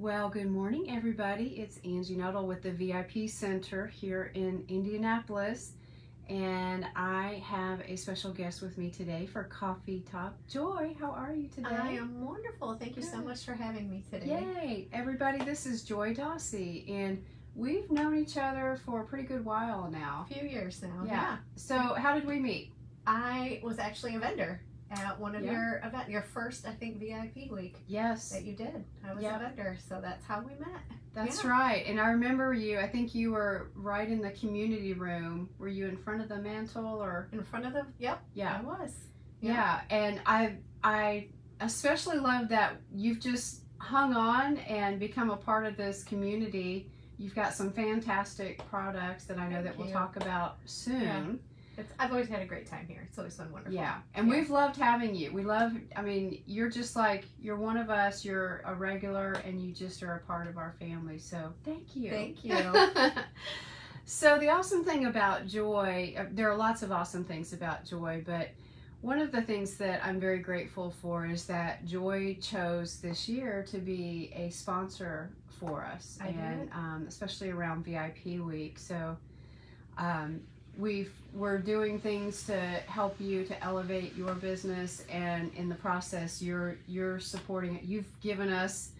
Well, good morning, everybody. It's Angie Nuttall with the VIP Center here in Indianapolis, and I have a special guest with me today for Coffee Talk. Joy, how are you today? I am wonderful. Thank you so Good. much for having me today. Yay! Everybody, this is Joy Dossie, and we've known each other for a pretty good while now. A few years now. Yeah. So, how did we meet? I was actually a vendor at one of Yeah. your first, I think, VIP week Yes. that you did. I was Yeah. a vendor, so that's how we met. That's Yeah. right. And I remember you, I think you were right in the community room. Were you in front of the mantle or? In front of the, yep, Yeah. I was. Yeah. And I especially love that you've just hung on and become a part of this community. You've got some fantastic products that I know Thank that we'll you. talk about soon. I've always had a great time here. It's always been wonderful. Yeah. And Yeah. we've loved having you. You're just like, you're one of us, you're a regular, and you just are a part of our family. So thank you. Thank you. So the awesome thing about Joy, there are lots of awesome things about Joy, but one of the things that I'm very grateful for is that Joy chose this year to be a sponsor for us, I did. especially around VIP week. So we're doing things to help you to elevate your business, and in the process, you're supporting it. You've given us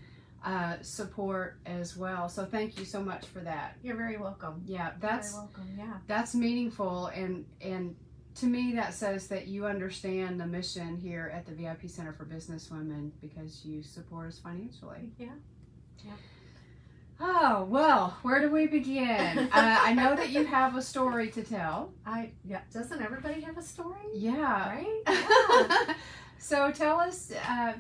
support as well. So thank you so much for that. You're very welcome. Yeah, You're very welcome. Yeah. that's meaningful, and to me that says that you understand the mission here at the VIP Center for Business Women because you support us financially. Yeah. Oh, well, where do we begin? I know that you have a story to tell. Doesn't everybody have a story? Yeah. Right? Yeah. So tell us,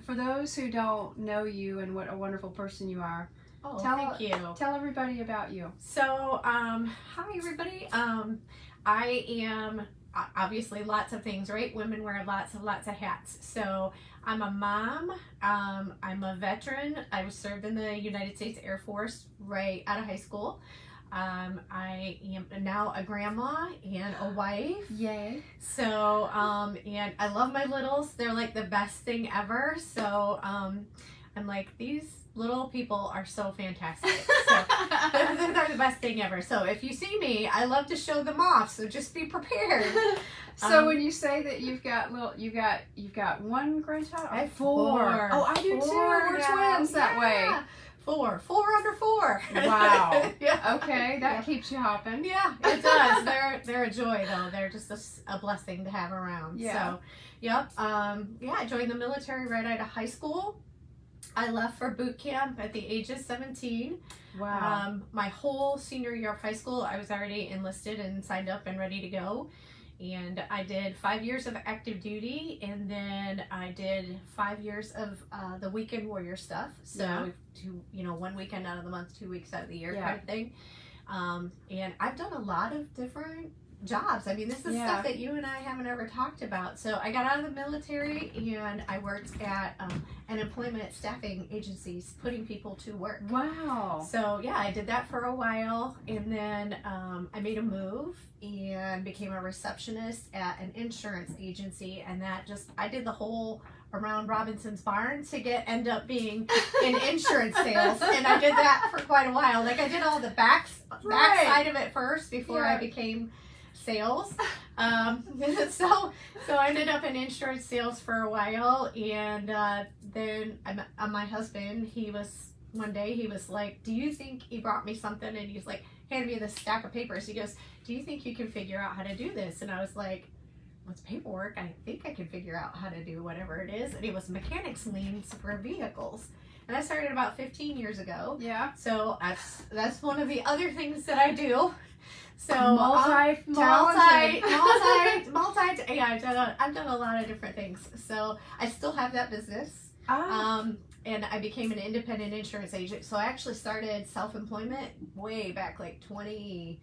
for those who don't know you and what a wonderful person you are, Oh, Tell- thank you. tell everybody about you. So, hi everybody. I am obviously lots of things, right? Women wear lots of hats. So, I'm a mom. I'm a veteran. I was served in the United States Air Force right out of high school. I am now a grandma and a wife. Yay. So, and I love my littles. They're like the best thing ever. So, I'm like, these little people are so fantastic. So, they're the best thing ever. So if you see me, I love to show them off. So just be prepared. So when you say that you've got one grandchild, I have four. four. Oh, I do too. We're now. twins that way. Four under four. Wow. Yeah. Okay, that keeps you hopping. Yeah, it does. They're a joy though. They're just a blessing to have around. Yeah. So, yep. I joined the military right out of high school. I left for boot camp at the age of 17. Wow. My whole senior year of high school, I was already enlisted and signed up and ready to go. And I did 5 years of active duty, and then I did 5 years of the weekend warrior stuff. So, Yeah. 1 weekend out of the month, 2 weeks out of the year Yeah. kind of thing. And I've done a lot of different jobs. I mean, this is Yeah. stuff that you and I haven't ever talked about. So I got out of the military and I worked at an employment staffing agencies, putting people to work. Wow. So yeah, I did that for a while, and then I made a move and became a receptionist at an insurance agency, and I did the whole around Robinson's barn to end up being in insurance sales, and I did that for quite a while. Like I did all the back side of it first before I became sales. So I ended up in insurance sales for a while, and then my husband, one day he was like, do you think, he brought me something, and he's like, handed me this stack of papers. He goes, do you think you can figure out how to do this? And I was like, what's paperwork? I think I can figure out how to do whatever it is. And it was mechanics liens for vehicles. And I started about 15 years ago. Yeah. So that's one of the other things that I do. So I've done a lot of different things. So I still have that business. And I became an independent insurance agent. So I actually started self-employment way back like 22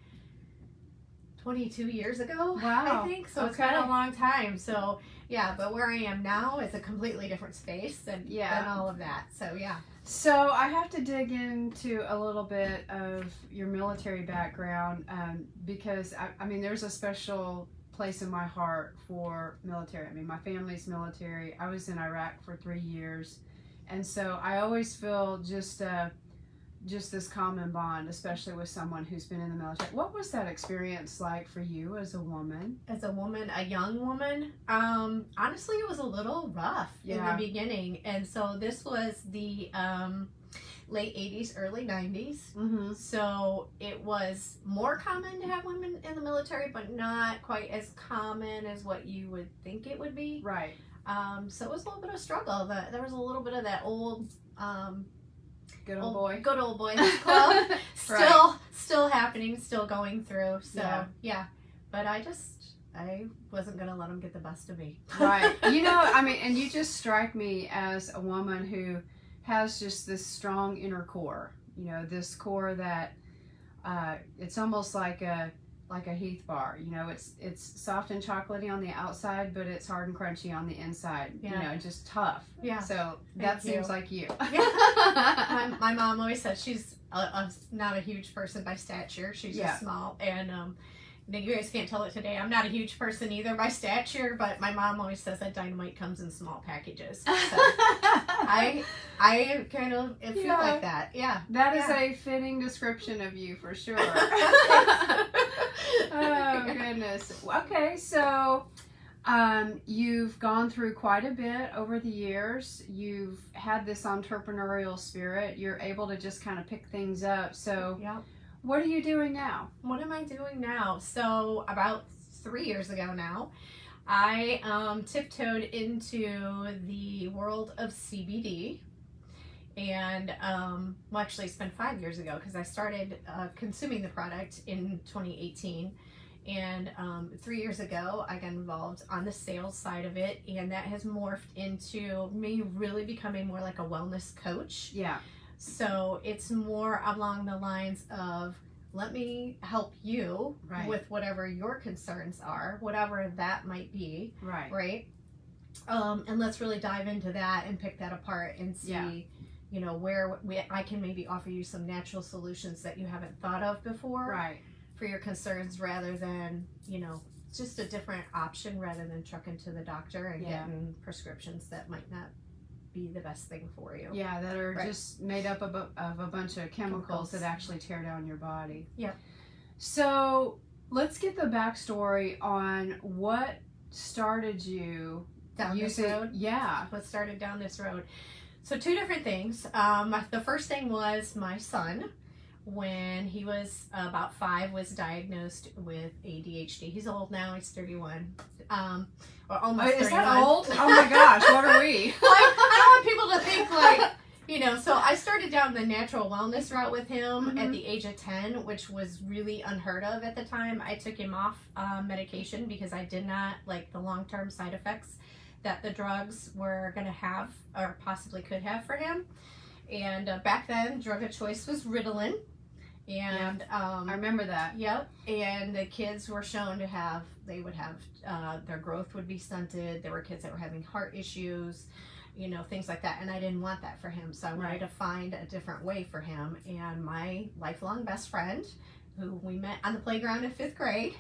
years ago. Wow. I think. So It's been a long time. So yeah, but where I am now is a completely different space than all of that. So yeah. So I have to dig into a little bit of your military background because I mean there's a special place in my heart for military. I mean my family's military. I was in Iraq for 3 years, and so I always feel just just this common bond, especially with someone who's been in the military. What was that experience like for you as a woman? As a woman, a young woman, honestly, it was a little rough in Yeah. the beginning. And so this was the late 80s, early 90s. Mm-hmm. So it was more common to have women in the military, but not quite as common as what you would think it would be. Right. So it was a little bit of struggle. There was a little bit of that old Good old boy. good old boys club still happening, still going through. So yeah. But I wasn't gonna let them get the best of me. Right. I mean, and you just strike me as a woman who has just this strong inner core. This core that it's almost like a Heath bar. It's soft and chocolatey on the outside, but it's hard and crunchy on the inside. Yeah. Just tough. Yeah. So that seems like you. Yeah. my mom always said she's not a huge person by stature. She's just small. And you guys can't tell it today. I'm not a huge person either by stature, but my mom always says that dynamite comes in small packages. So I kind of feel like that. Yeah. That is a fitting description of you for sure. Oh goodness. Okay, so you've gone through quite a bit over the years. You've had this entrepreneurial spirit. You're able to just kind of pick things up. So what are you doing now? What am I doing now? So about 3 years ago now, I tiptoed into the world of CBD. And well, actually it's been 5 years ago because I started consuming the product in 2018. And 3 years ago I got involved on the sales side of it, and that has morphed into me really becoming more like a wellness coach. Yeah. So it's more along the lines of, let me help you with whatever your concerns are, whatever that might be. Right. And let's really dive into that and pick that apart and see where I can maybe offer you some natural solutions that you haven't thought of before for your concerns, rather than just a different option, rather than trucking to the doctor and getting prescriptions that might not be the best thing for you. Yeah, that are just made up of a bunch of chemicals that actually tear down your body. Yep. So let's get the backstory on what started you down this road. Yeah. What started down this road? So 2 different things. The first thing was my son, when he was about 5, was diagnosed with ADHD. He's old now. He's 31. Or almost 31. Is that old? Oh my gosh, what are we? I don't want people to think so I started down the natural wellness route with him at the age of 10, which was really unheard of at the time. I took him off medication because I did not like the long-term side effects that the drugs were going to have or possibly could have for him. And back then, drug of choice was Ritalin. And I remember that. Yep. And the kids were shown to have, their growth would be stunted. There were kids that were having heart issues, things like that. And I didn't want that for him. So I wanted to find a different way for him. And my lifelong best friend, who we met on the playground in 5th grade,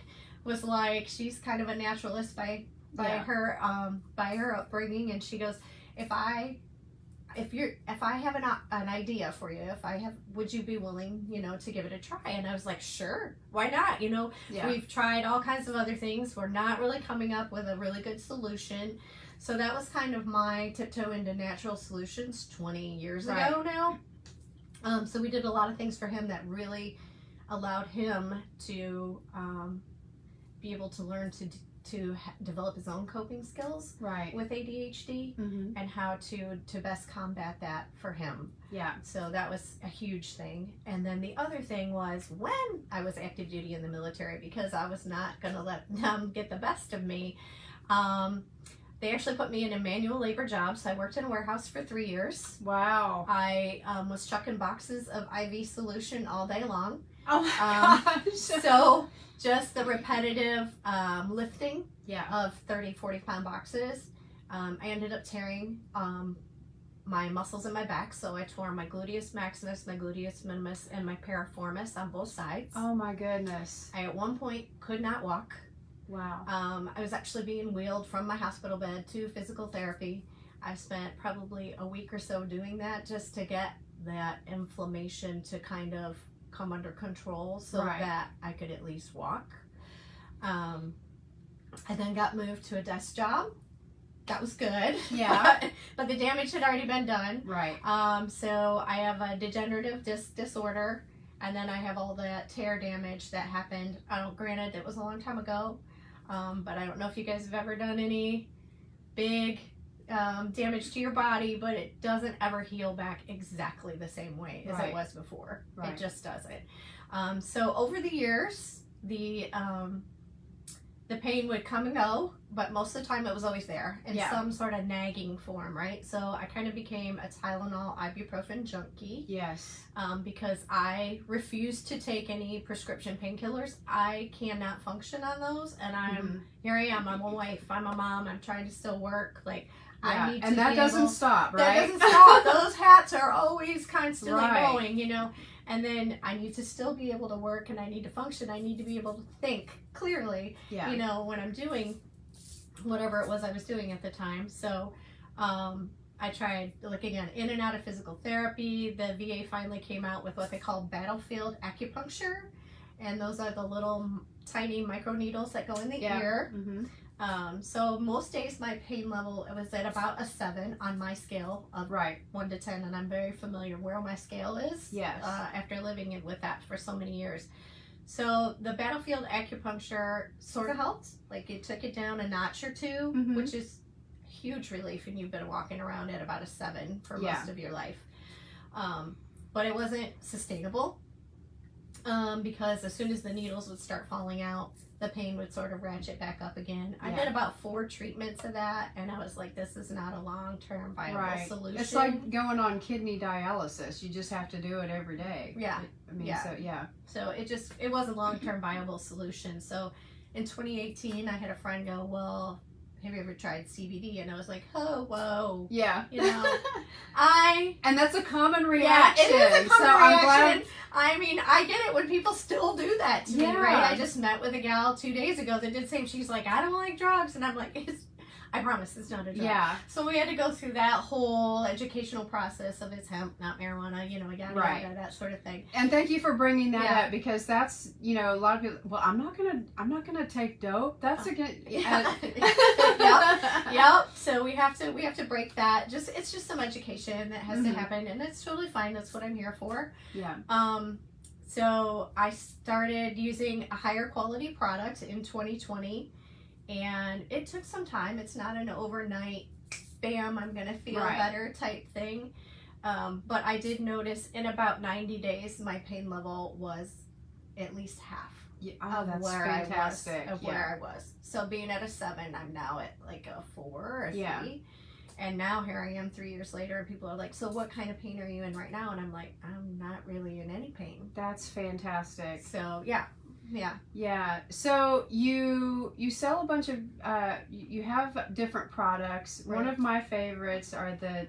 was like, she's kind of a naturalist by her upbringing. And she goes, if I have an idea for you, would you be willing, to give it a try? And I was like, sure, why not? We've tried all kinds of other things. We're not really coming up with a really good solution. So that was kind of my tiptoe into natural solutions 20 years ago now. So we did a lot of things for him that really allowed him to be able to learn to develop his own coping skills with ADHD and how to best combat that for him. Yeah. So that was a huge thing. And then the other thing was, when I was active duty in the military, because I was not going to let them get the best of me, they actually put me in a manual labor job. So I worked in a warehouse for 3 years. Wow. I was chucking boxes of IV solution all day long. Oh my gosh. So just the repetitive lifting Yeah. of 30, 40-pound boxes. I ended up tearing my muscles in my back. So I tore my gluteus maximus, my gluteus minimus, and my piriformis on both sides. Oh my goodness. I at one point could not walk. Wow. I was actually being wheeled from my hospital bed to physical therapy. I spent probably a week or so doing that just to get that inflammation to kind of come under control so Right. that I could at least walk. I then got moved to a desk job. That was good. Yeah. But the damage had already been done. Right. So I have a degenerative disc disorder, and then I have all that tear damage that happened. Granted, it was a long time ago, but I don't know if you guys have ever done any big damage to your body, but it doesn't ever heal back exactly the same way as Right. it was before. Right. It just doesn't. So over the years, the pain would come and go, but most of the time it was always there in Yeah. some sort of nagging form, right? So I kind of became a Tylenol ibuprofen junkie Yes. because I refuse to take any prescription painkillers. I cannot function on those, and here I am. I'm a wife. I'm a mom. I'm trying to still work. Like Yeah. I need And to that be doesn't able- stop, That right? doesn't stop. Those hats are always constantly Right. going, you know. And then I need to still be able to work, and I need to function. I need to be able to think clearly, Yeah. you know, when I'm doing whatever it was I was doing at the time. So I tried looking at in and out of physical therapy. The VA finally came out with what they call battlefield acupuncture, and those are the little tiny micro needles that go in the Yeah. ear. Mm-hmm. So most days my pain level, it was at about a 7 on my scale of Right. 1 to 10, and I'm very familiar where my scale is. Yes. After living with that for so many years. So the battlefield acupuncture sort of helped. Like it took it down a notch or 2, Mhm. which is huge relief, and you've been walking around at about a 7 for Yeah. most of your life. But it wasn't sustainable because as soon as the needles would start falling out, the pain would sort of ratchet back up again. I Yeah. did about 4 treatments of that, and I was like, this is not a long-term viable Right. solution. It's like going on kidney dialysis. You just have to do it every day. Yeah. I mean, Yeah. so yeah. So it was a long-term viable solution. So in 2018, I had a friend go, well, have you ever tried CBD? And I was like, oh, whoa. Yeah. You know, And that's a common yeah, reaction. it is a common so I'm reaction. glad. I mean, I get it when people still do that to me, Yeah. right? I just met with a gal 2 days ago that did the same. She's like, I don't like drugs. And I'm like, I promise it's not a drug. Yeah. So we had to go through that whole educational process of it's hemp, not marijuana, you know, yada, Right. yada, that sort of thing. And thank you for bringing that Yeah. up because that's, you know, a lot of people, well, I'm not gonna take dope. That's a good. Yeah. Yep. Yep. So we have to break that. It's just some education that has to Mhm. happen, and it's totally fine. That's what I'm here for. Yeah. So I started using a higher quality product in 2020, and it took some time. It's not an overnight, bam, I'm gonna feel Right. better type thing. But I did notice in about 90 days, my pain level was at least half Yeah. Oh, of that's where fantastic. I was. Of where I was. So being at a 7, I'm now at like a 4 or a 3. Yeah. And now here I am 3 years later, and people are like, so what kind of pain are you in right now? And I'm like, I'm not really in any pain. That's fantastic. So yeah. Yeah. So you sell a bunch of you have different products. One Right. of my favorites are the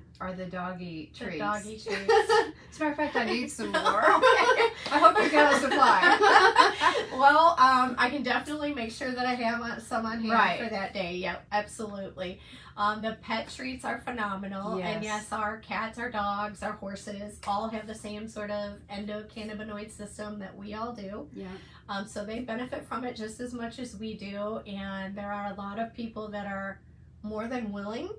doggy The treats. doggy treats. As a matter of fact, I need some more. I hope you got a supply. Well, I can definitely make sure that I have some on hand Right. for that day. Yep, absolutely. The pet treats are phenomenal. And Yes. yes, our cats, our dogs, our horses all have the same sort of endocannabinoid system that we all do. Yeah. So they benefit from it just as much as we do. And there are a lot of people that are more than willing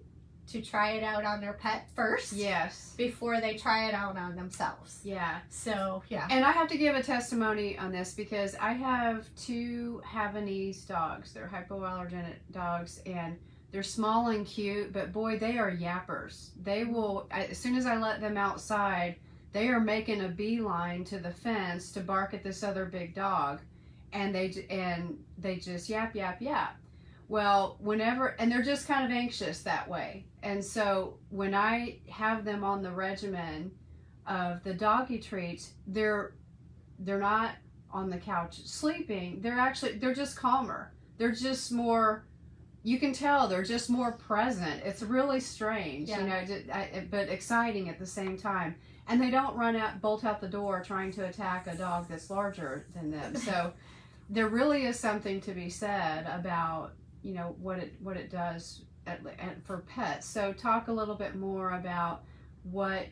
to try it out on their pet first Yes. before they try it out on themselves. Yeah. So, yeah. And I have to give a testimony on this because I have 2 Havanese dogs. They're hypoallergenic dogs, and they're small and cute, but boy, they are yappers. They will, as soon as I let them outside, they are making a beeline to the fence to bark at this other big dog, and they just yap, yap, yap. Well, and they're just kind of anxious that way. And so when I have them on the regimen of the doggy treats, they're not on the couch sleeping. They're just calmer. They're just more, you can tell they're just more present. It's really strange, Yeah. you know, but exciting at the same time. And they don't bolt out the door trying to attack a dog that's larger than them. So there really is something to be said about, you know, what it does for pets. So talk a little bit more about what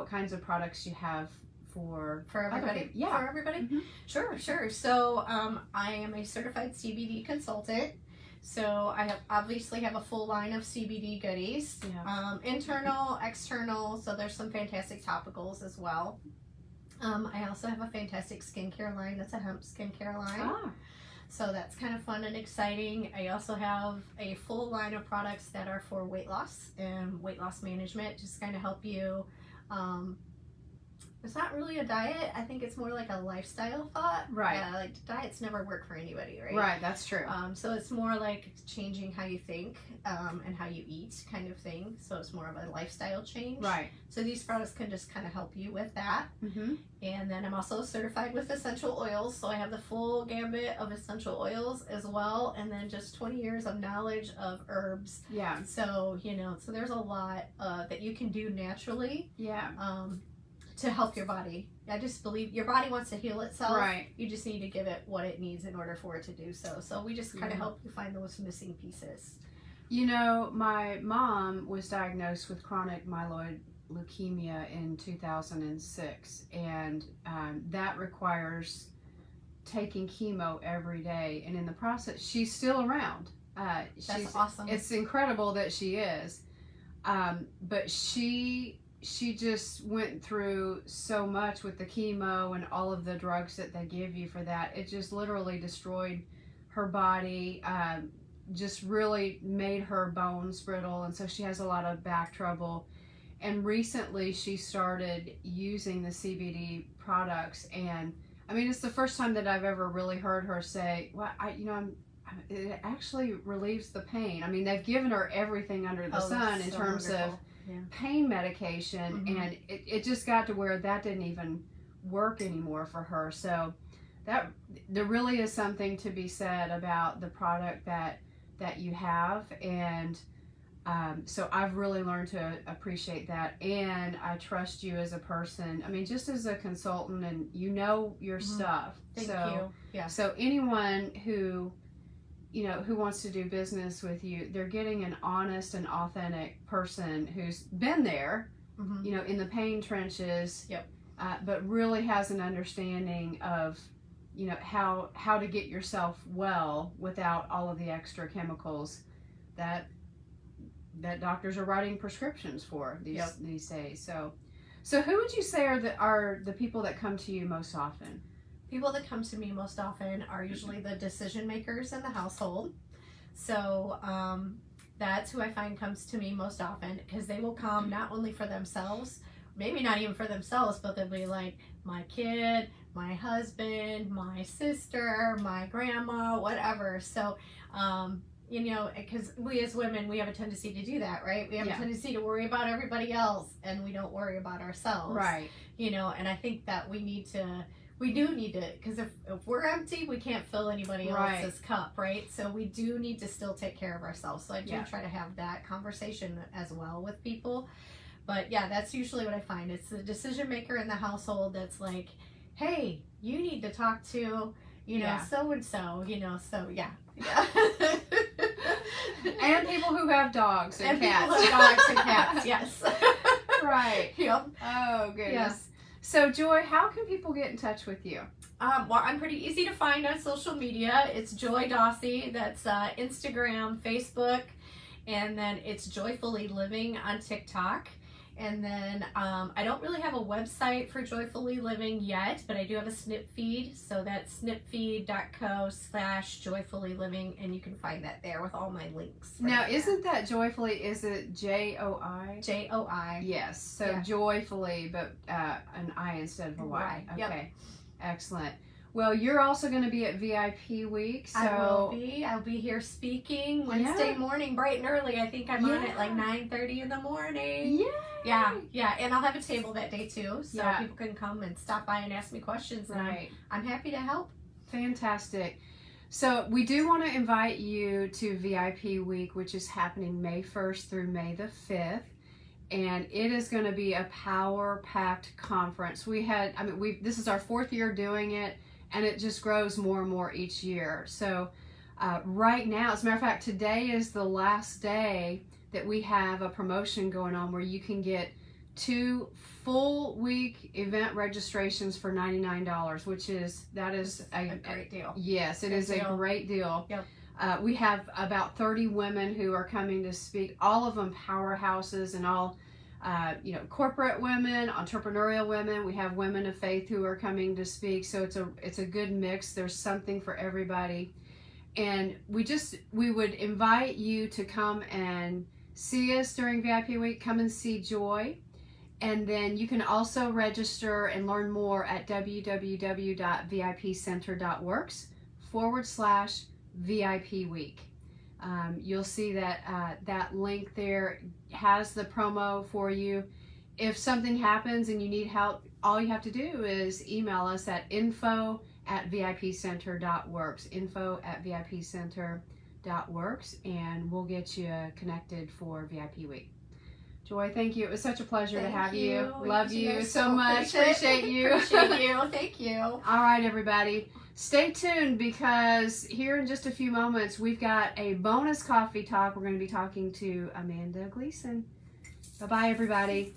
kinds of products you have for other everybody. people. Yeah. For everybody. Mhm. Sure. So I am a certified CBD consultant. So I obviously have a full line of CBD goodies, internal, external. So there's some fantastic topicals as well. I also have a fantastic skincare line. That's a hemp skincare line. Ah. So that's kind of fun and exciting. I also have a full line of products that are for weight loss and weight loss management, just kind of help you. It's not really a diet. I think it's more like a lifestyle thought. Right. Yeah, like diets never work for anybody, right? Right, that's true. So it's more like changing how you think and how you eat kind of thing. So it's more of a lifestyle change. Right. So these products can just kind of help you with that. Mm-hmm. And then I'm also certified with essential oils. So I have the full gambit of essential oils as well. And then just 20 years of knowledge of herbs. Yeah. So, so there's a lot that you can do naturally. Yeah. To help your body. I just believe your body wants to heal itself. Right. You just need to give it what it needs in order for it to do so. So we just kind of help you find those missing pieces. My mom was diagnosed with chronic myeloid leukemia in 2006, and that requires taking chemo every day. And in the process, she's still around. That's awesome. It's incredible that she is, but she just went through so much with the chemo and all of the drugs that they give you for that. It just literally destroyed her body, just really made her bones brittle, and so she has a lot of back trouble. And recently she started using the CBD products, and I mean, it's the first time that I've ever really heard her say, well, it actually relieves the pain. I mean, they've given her everything under the sun in terms of pain medication, and it just got to where that didn't even work anymore for her. So that there really is something to be said about the product that you have, and so I've really learned to appreciate that, and I trust you as a person. I mean, just as a consultant, and your stuff. Thank you. Yeah. So anyone who wants to do business with you, they're getting an honest and authentic person who's been there, in the pain trenches, but really has an understanding of, how to get yourself well without all of the extra chemicals that doctors are writing prescriptions for these days. So who would you say are the people that come to you most often? People that come to me most often are usually the decision makers in the household. So that's who I find comes to me most often, because they will come not only for themselves, maybe not even for themselves, but they'll be like, my kid, my husband, my sister, my grandma, whatever. So, because we as women, we have a tendency to do that, right? We have a tendency to worry about everybody else, and we don't worry about ourselves. Right. And I think that we do need to, because if we're empty, we can't fill anybody else's cup, right? So we do need to still take care of ourselves. So I do try to have that conversation as well with people. But yeah, that's usually what I find. It's the decision maker in the household that's like, hey, you need to talk to, so-and-so, so yeah. And people who have dogs and cats. People who have dogs and cats, yes. Right. Yep. Oh, goodness. Yeah. So, Joy, how can people get in touch with you? Well, I'm pretty easy to find on social media. It's Joy Dawsey. That's Instagram, Facebook, and then it's Joyfully Living on TikTok. And then I don't really have a website for Joyfully Living yet, but I do have a snip feed. So that's snipfeed.co/Joyfully Living, and you can find that there with all my links. Now, isn't that Joyfully, is it J-O-I? J-O-I. Yes, so Joyfully, but an I instead of a Y. Y. Okay, Yep. Excellent. Well, you're also going to be at VIP Week, so... I will be. I'll be here speaking Wednesday morning, bright and early. I think I'm on at like 9:30 in the morning. Yeah, and I'll have a table that day too, so people can come and stop by and ask me questions, and I'm happy to help. Fantastic. So we do want to invite you to VIP Week, which is happening May 1st through May the 5th. And it is going to be a power-packed conference. This is our 4th year doing it, and it just grows more and more each year. So right now, as a matter of fact, today is the last day that we have a promotion going on where you can get 2 full week event registrations for $99, that is a great deal. Yes, it Good is deal. a great deal. Yep. We have about 30 women who are coming to speak, all of them powerhouses and all, corporate women, entrepreneurial women. We have women of faith who are coming to speak. So it's a good mix. There's something for everybody. And we would invite you to come and see us during VIP week. Come and see Joy. And then you can also register and learn more at www.vipcenter.works/VIP week. You'll see that that link there has the promo for you. If something happens and you need help, all you have to do is email us at info@vipcenter.works, info@vipcenter.works, and we'll get you connected for VIP week. Joy, thank you. It was such a pleasure to have you. Love you so much. Appreciate you. Appreciate you. Thank you. All right, everybody. Stay tuned because here in just a few moments, we've got a bonus coffee talk. We're going to be talking to Amanda Gleason. Bye-bye, everybody.